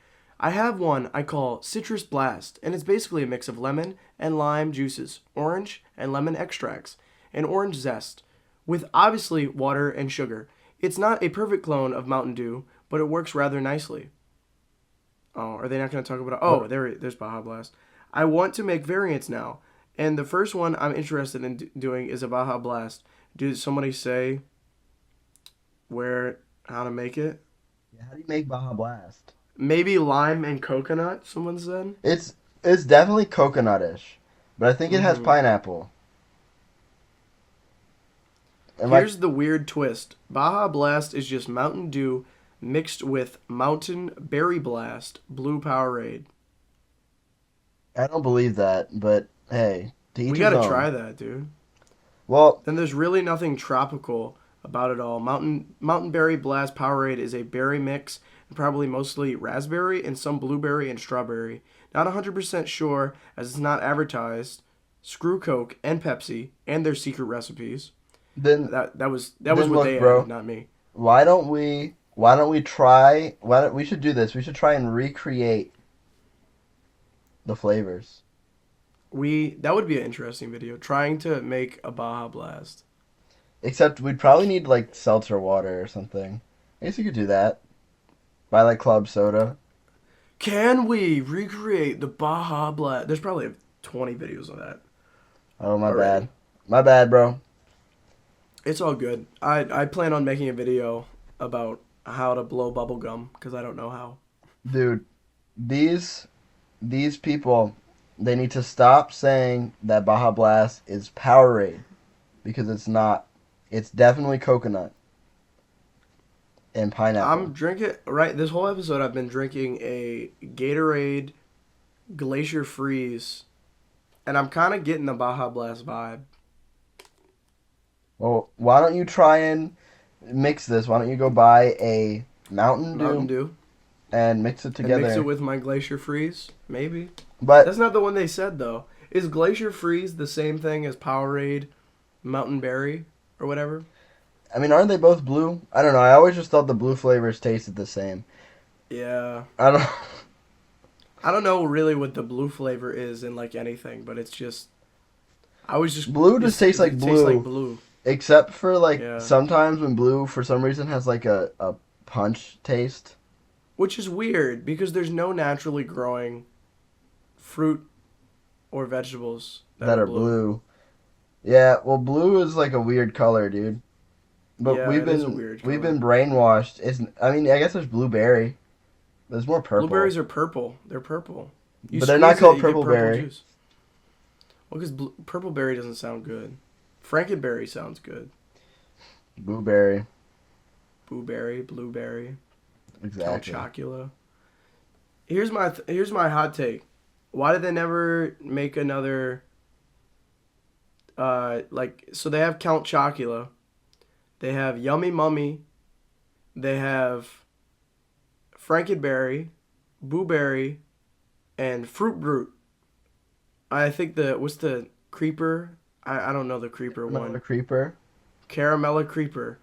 I have one I call Citrus Blast, and it's basically a mix of lemon and lime juices, orange and lemon extracts, and orange zest, with obviously water and sugar. It's not a perfect clone of Mountain Dew, but it works rather nicely. Oh, are they not going to talk about it? Oh, What? there's Baja Blast. I want to make variants now, and the first one I'm interested in doing is a Baja Blast. Did somebody say how to make it? Yeah, how do you make Baja Blast? Maybe lime and coconut. Someone said. It's definitely coconutish, but I think it has Hmm. pineapple. Am I? Here's the weird twist. Baja Blast is just Mountain Dew mixed with Mountain Berry Blast Blue Powerade. I don't believe that, but hey, to each We his gotta own. try that, dude. Well, Then there's really nothing tropical about it all. Mountain Berry Blast Powerade is a berry mix, probably mostly raspberry and some blueberry and strawberry. Not 100% sure as it's not advertised. Screw Coke and Pepsi and their secret recipes. then That was then what look, they added, bro. not me. Why don't we try? Why don't we should do this? We should try and recreate the flavors. That would be an interesting video. Trying to make a Baja Blast. Except we'd probably need like seltzer water or something. I guess you could do that. Buy like club soda. Can we recreate the Baja Blast? There's probably 20 videos of that Oh my already. bad. My bad, bro. It's all good. I plan on making a video about how to blow bubble gum because I don't know how. Dude, these these people they need to stop saying that Baja Blast is Powerade because it's not. It's definitely coconut. and pineapple. I'm drinking right. This whole episode, I've been drinking a Gatorade Glacier Freeze, and I'm kind of getting the Baja Blast vibe. Well, why don't you try and mix this? Why don't you go buy a Mountain Dew. and mix it together? And mix it with my Glacier Freeze, maybe. But that's not the one they said though. Is Glacier Freeze the same thing as Powerade, Mountain Berry, or whatever? I mean, aren't they both blue? I don't know. I always just thought the blue flavors tasted the same. Yeah. I don't know really what the blue flavor is in like anything, but it's just. I was just blue just tastes like blue. Tastes like blue. Except for like sometimes when blue for some reason has like a punch taste. Which is weird because there's no naturally growing fruit or vegetables that are blue. Yeah, well, blue is like a weird color, dude. But yeah, we've been brainwashed. I guess there's blueberry. There's more purple. Blueberries are purple. They're purple. But they're not called purple berry. Juice. Well, because purple berry doesn't sound good. Frankenberry sounds good. Blueberry. Blueberry. Exactly. Count Chocula. Here's my hot take. Why did they never make another? So they have Count Chocula. They have Yummy Mummy. They have Frankenberry, Blueberry, and Fruit Brute. I think what's the creeper? I don't know the creeper one. Caramella Creeper.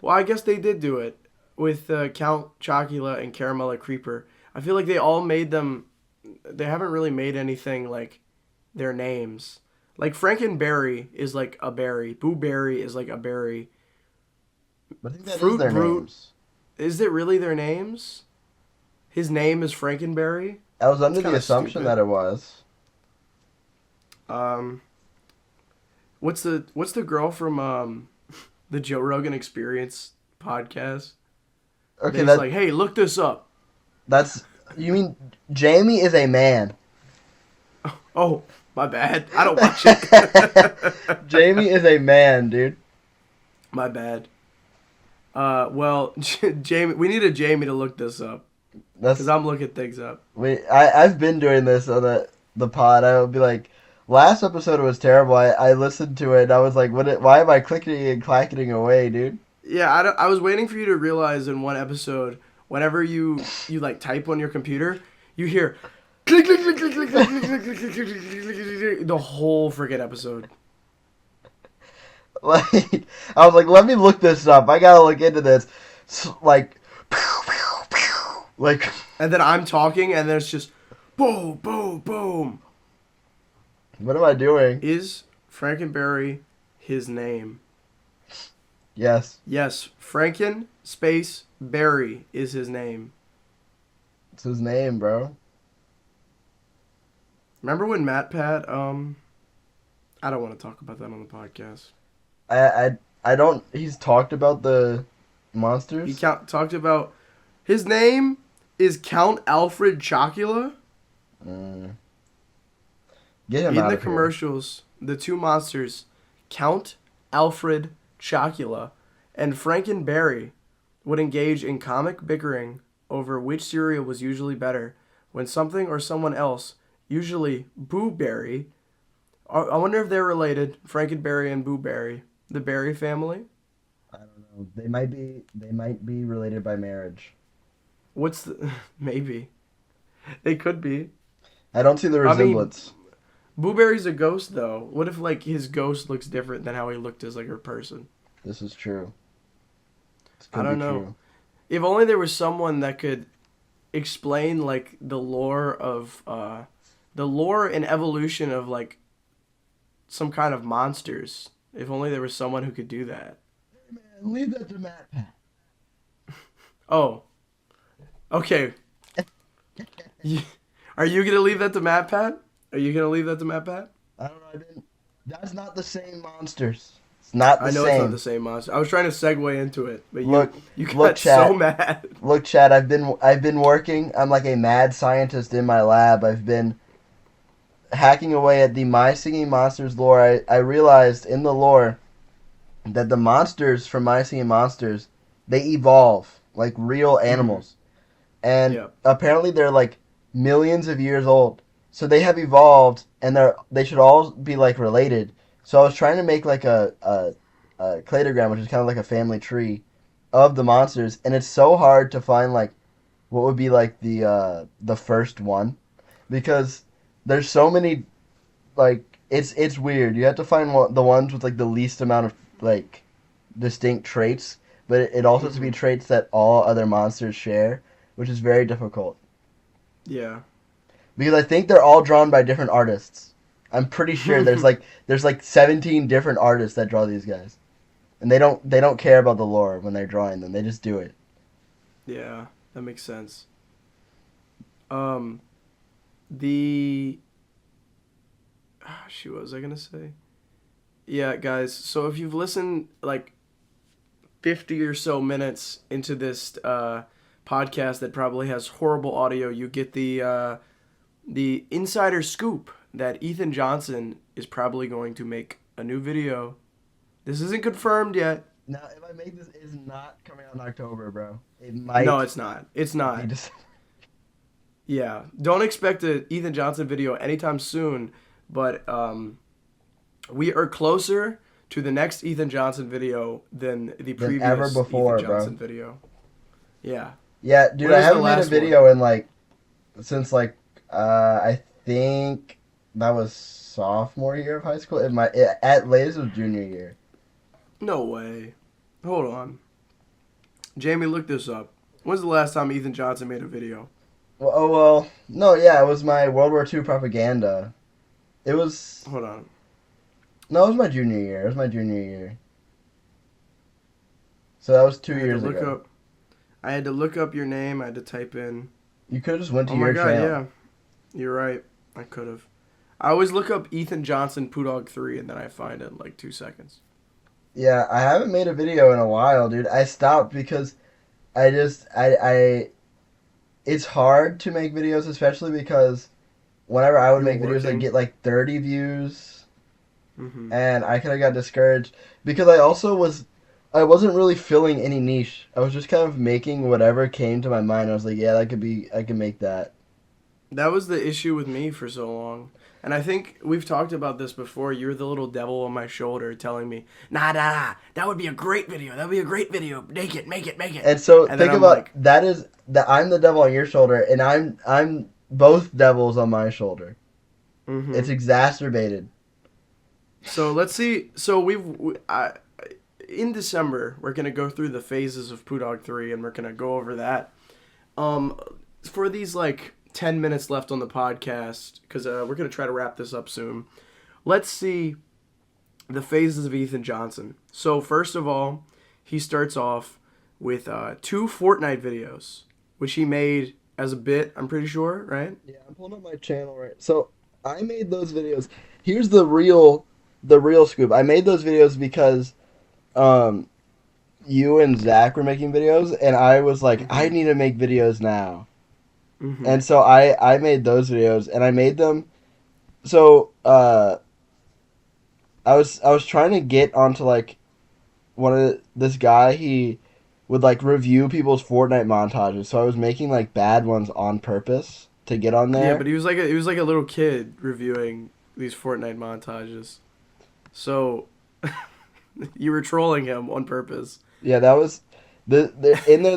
Well, I guess they did do it with Count Chocula and Caramella Creeper. I feel like they all made them. They haven't really made anything like their names. Like Frankenberry is like a berry. Blueberry is like a berry. But I think that is their names. Is it really their names? His name is Frankenberry? I was under the assumption that it was. What's the girl from the Joe Rogan Experience podcast? Okay, that's like, hey, look this up. You mean Jamie is a man? Oh, my bad. I don't watch it. Jamie is a man, dude. My bad. Well, Jamie, we need a Jamie to look this up. Because I'm looking things up. I've been doing this on the pod. I would be like, last episode was terrible. I listened to it and I was like, why am I clicking and clacking away, dude? Yeah, I was waiting for you to realize in one episode, whenever you like type on your computer, you hear click click click click click click click click click click click the whole freaking episode. Like, I was like, let me look this up. I gotta look into this. Like, and then I'm talking, and then it's just boom, boom, boom. What am I doing? Is Frankenberry his name? Yes. Yes, Franken space Berry is his name. It's his name, bro. Remember when MatPat, I don't want to talk about that on the podcast. I don't. He's talked about the monsters. He talked about his name is Count Alfred Chocula. Get him in out the of commercials. Here. The two monsters, Count Alfred Chocula and Frankenberry, would engage in comic bickering over which cereal was usually better when something or someone else, usually Blueberry. I wonder if they're related, Frankenberry and Blueberry. The Berry family? I don't know. They might be related by marriage. Maybe. They could be. I don't see the resemblance. I mean, Blueberry's a ghost, though. What if, like, his ghost looks different than how he looked as, like, a person? This is true. I don't know. True. If only there was someone that could explain, like, the lore and evolution of, like, some kind of monsters. If only there was someone who could do that. Hey man, leave that to MatPat. Oh. Okay. Are you going to leave that to MatPat? I don't know. That's not the same monsters. It's not the same. I know it's not the same monster. I was trying to segue into it, but you got Chad, so mad. Look, Chad, I've been working. I'm like a mad scientist in my lab. I've been hacking away at the My Singing Monsters lore. I realized in the lore that the monsters from My Singing Monsters, they evolve. like real Mm-hmm. animals. And Yeah. apparently they're like millions of years old. So they have evolved, and they should all be like related. So I was trying to make like a cladogram, which is kind of like a family tree of the monsters, and it's so hard to find like what would be like the first one because there's so many like it's weird. You have to find the ones with like the least amount of like distinct traits, but it also has to be Mm-hmm. traits that all other monsters share, which is very difficult Yeah. because I think they're all drawn by different artists. I'm pretty sure there's like 17 different artists that draw these guys, and they don't care about the lore when they're drawing them. They just do it. Yeah. That makes sense. Um, the shoot, what was I gonna say? Yeah, guys. So if you've listened like 50 or so minutes into this podcast that probably has horrible audio, you get the insider scoop that Ethan Johnson is probably going to make a new video. This isn't confirmed yet. Now, if I make this, it's not coming out in October, bro. It No, might it's not. It's be not. just. Yeah, don't expect a Ethan Johnson video anytime soon. But we are closer to the next Ethan Johnson video than the Than ever previous Ethan before, bro. Johnson video. Yeah. Yeah, dude, When I was the haven't made a last one? video in like since like I think that was sophomore year of high school. At latest was junior year. No way. Hold on. Jamie, look this up. When's the last time Ethan Johnson made a video? Well, no, yeah, it was my World War II propaganda. It was Hold on. no, it was my junior year. It was my junior year. So that was I two had to years look ago. up. I had to look up your name. I had to type in. You could have just went to Oh my your god, channel. yeah. You're right. I could have. I always look up Ethan Johnson Poodawg3 and then I find it in like 2 seconds. Yeah, I haven't made a video in a while, dude. I stopped because I it's hard to make videos, especially because whenever I would You were make videos, I'd working. get like 30 views, Mm-hmm. and I kind of got discouraged because I wasn't really filling any niche. I was just kind of making whatever came to my mind. I was like, yeah, I could make that. That was the issue with me for so long. And I think we've talked about this before. You're the little devil on my shoulder telling me, nah, that would be a great video. That would be a great video. Make it, make it, make it. And so And then think I'm about like, that is that I'm the devil on your shoulder, and I'm both devils on my shoulder. mm-hmm. It's exacerbated. So let's see. So in December, we're going to go through the phases of Poodawg 3 and we're going to go over that. Um, for these like 10 minutes left on the podcast, because we're going to try to wrap this up soon. Let's see the phases of Ethan Johnson. So first of all, he starts off with 2 Fortnite videos, which he made as a bit, I'm pretty sure, right? Yeah, I'm pulling up my channel right. So I made those videos. Here's the real scoop. I made those videos because um you and Zach were making videos, and I was like, I Mm-hmm. need to make videos now. Mm-hmm. And so I made those videos, and I made them. So I was trying to get onto like this guy. He would like review people's Fortnite montages. So I was making like bad ones on purpose to get on Yeah, there. but he was like a little kid reviewing these Fortnite montages. So you were trolling him on purpose. Yeah, that was the in there.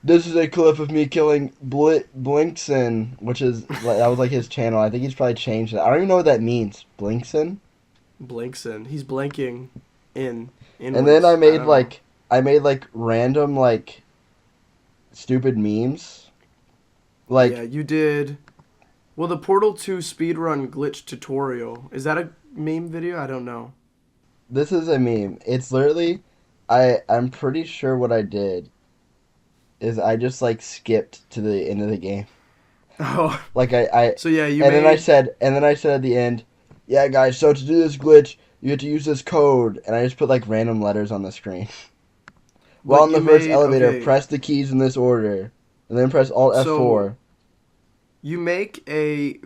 This is a clip of me killing Blinkson, which is like that was like his channel. I think he's probably changed it. I don't even know what that means. Blinkson. Blinks in. He's blinking in And then inwards. I don't know. I made like random like stupid memes. Yeah, Like you did. Well, the Portal 2 speedrun glitch tutorial. Is that a meme video? I don't know. this is a meme. It's literally I'm pretty sure what I did is I just like skipped to the end of the game. Oh, Like I so yeah, you and then made. I said at the end, yeah, guys. So to do this glitch, you have to use this code, and I just put like random letters on the screen. While But in you the first made. elevator, Okay. press the keys in this order, and then press Alt So F4. you make 2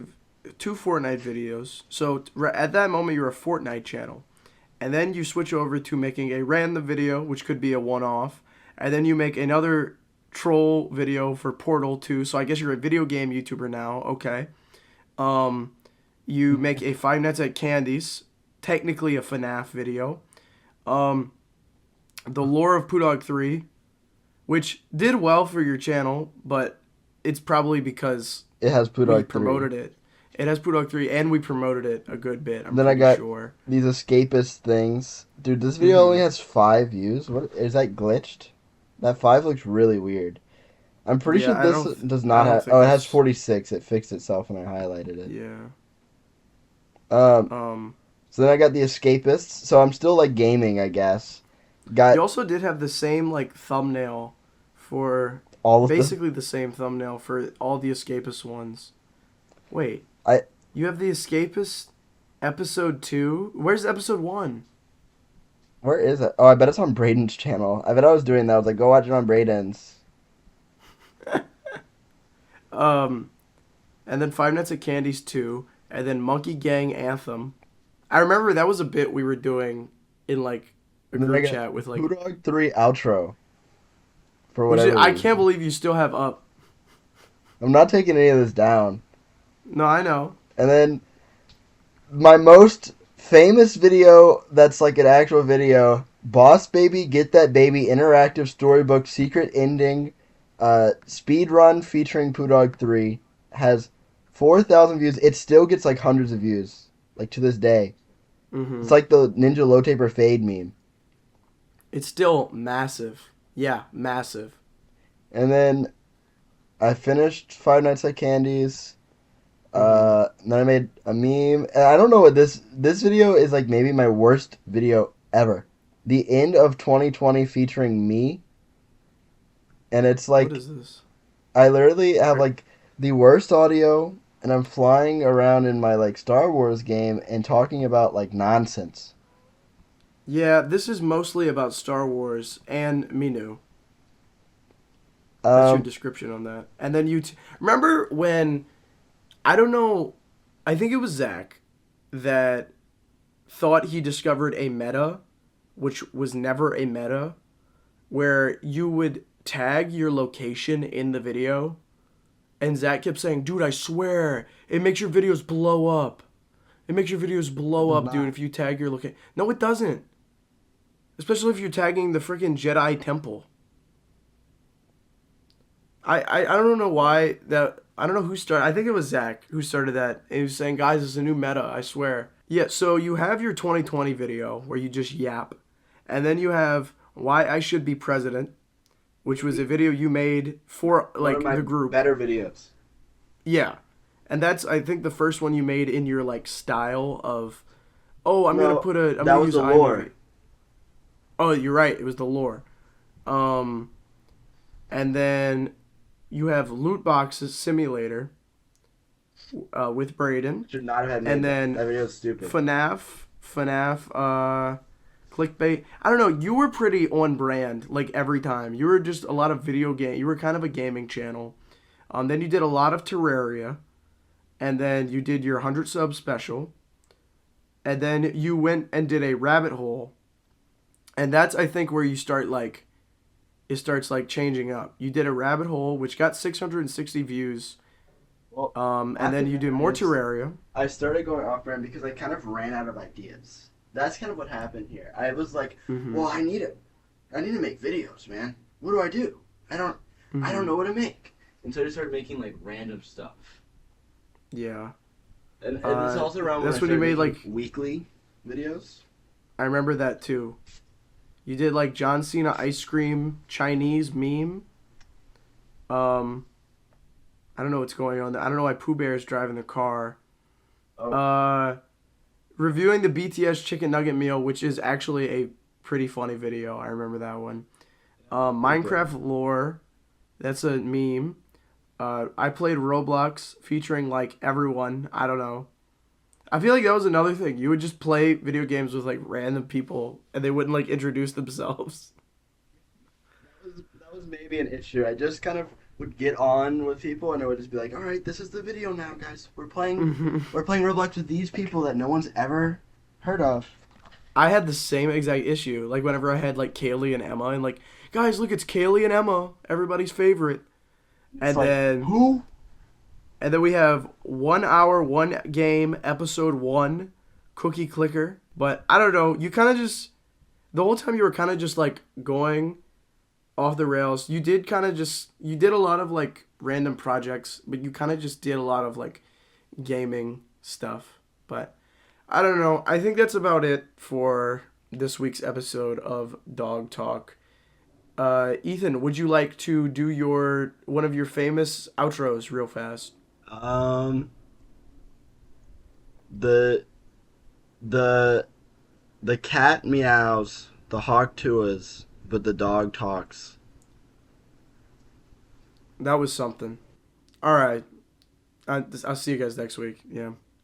Fortnite videos. So at that moment, you're a Fortnite channel. And then you switch over to making a random video, which could be a one-off. And then you make another troll video for Portal 2. So I guess you're a video game YouTuber now. Okay. You make a Five Nights at Candy's, technically a FNAF video. The Lore of Poodawg3, which did well for your channel, but it's probably because It has we Poodawg3. promoted it. It has Poodawg3, and we promoted it a good bit. I'm Then I pretty got sure. these escapist things. Dude, this video only has 5 views. What is that glitched? That 5 looks really weird. I'm pretty Yeah, sure this does not have. Oh, it has 46. It fixed itself when I highlighted it. Yeah. So then I got the escapists. So I'm still like gaming, I guess. Got You also did have the same like thumbnail for all of basically the same thumbnail for all the escapist ones. Wait. I- You have the escapist episode 2? Where's episode 1? Where is it? Oh, I bet it's on Braden's channel. I bet I was doing that. I was like, go watch it on Braden's. And then Five Nights at Candy's 2, and then Monkey Gang Anthem. I remember that was a bit we were doing in like a And then I group got chat with like Poodawg3 outro. For which whatever I reason. can't believe you still have up. I'm not taking any of this down. No, I know. And then my most famous video that's like an actual video, Boss Baby Get That Baby interactive storybook secret ending speed run featuring Poodawg3 has 4,000 views. It still gets like hundreds of views, like to this day. Mm-hmm. It's like the Ninja Low Taper Fade meme. It's still massive. Yeah, massive. And then I finished Five Nights at Candy's. Then I made a meme. And I don't know what this video is like. Maybe my worst video ever. The end of 2020 featuring me. And it's like What is this? I literally have like the worst audio, and I'm flying around in my like Star Wars game and talking about like nonsense. Yeah, this is mostly about Star Wars and Minu. That's your description on that. And then remember when, I don't know, I think it was Zach that thought he discovered a meta, which was never a meta, where you would tag your location in the video, and Zach kept saying, dude, I swear, it makes your videos blow up. It makes your videos blow up, dude, if you tag your location. No, it doesn't. Especially if you're tagging the freaking Jedi Temple. I don't know why that. I don't know who started. I think it was Zach who started that. He was saying, guys, it's a new meta, I swear. Yeah, so you have your 2020 video where you just yap. And then you have Why I Should Be President, which was a video you made for like the group. Better videos. Yeah. And that's, I think, the first one you made in your like style of, oh, I'm going to put a... I'm that gonna was use the lore. iMovie. Oh, you're right. It was the lore. And then you have Loot Boxes Simulator with Braden. Should not have had. And then that video is stupid. FNAF, clickbait. I don't know. You were pretty on brand like every time. You were just a lot of video game. You were kind of a gaming channel. Then you did a lot of Terraria, and then you did your 100 sub special, and then you went and did a rabbit hole. And that's, I think, where you start, like, it starts, like, changing up. You did a rabbit hole, which got 660 views. Well, And then you did more Terraria. I started going off brand because I kind of ran out of ideas. That's kind of what happened here. I was like, well, I need to make videos, man. What do I do? I don't know what to make. And so I just started making, like, random stuff. Yeah. And it's also around that's when when I you started made, making weekly videos. I remember that, too. You did, like, John Cena ice cream Chinese meme. I don't know what's going on there. I don't know why Pooh Bear is driving the car. Oh. Reviewing the BTS chicken nugget meal, which is actually a pretty funny video. I remember that one. Minecraft lore. That's a meme. I played Roblox featuring, like, everyone. I don't know. I feel like that was another thing. You would just play video games with, like, random people, and they wouldn't, like, introduce themselves. That was maybe an issue. I just kind of would get on with people, and I would just be like, all right, this is the video now, guys. We're playing Roblox with these people that no one's ever heard of. I had the same exact issue. Like whenever I had like Kaylee and Emma, and like, guys, look, it's Kaylee and Emma, everybody's favorite. It's And like, then who? and then we have 1 hour, one game, episode 1, Cookie Clicker. But I don't know. You kind of just the whole time you were kind of just like going off the rails. You did kind of just you did a lot of like random projects, but you kind of just did a lot of like gaming stuff. But I don't know. I think that's about it for this week's episode of Dawg Talk. Ethan, would you like to do your one of your famous outros real fast? Um, the the the cat meows, the hawk tuas, but the dog talks. That was something. All right. I'll see you guys next week. Yeah.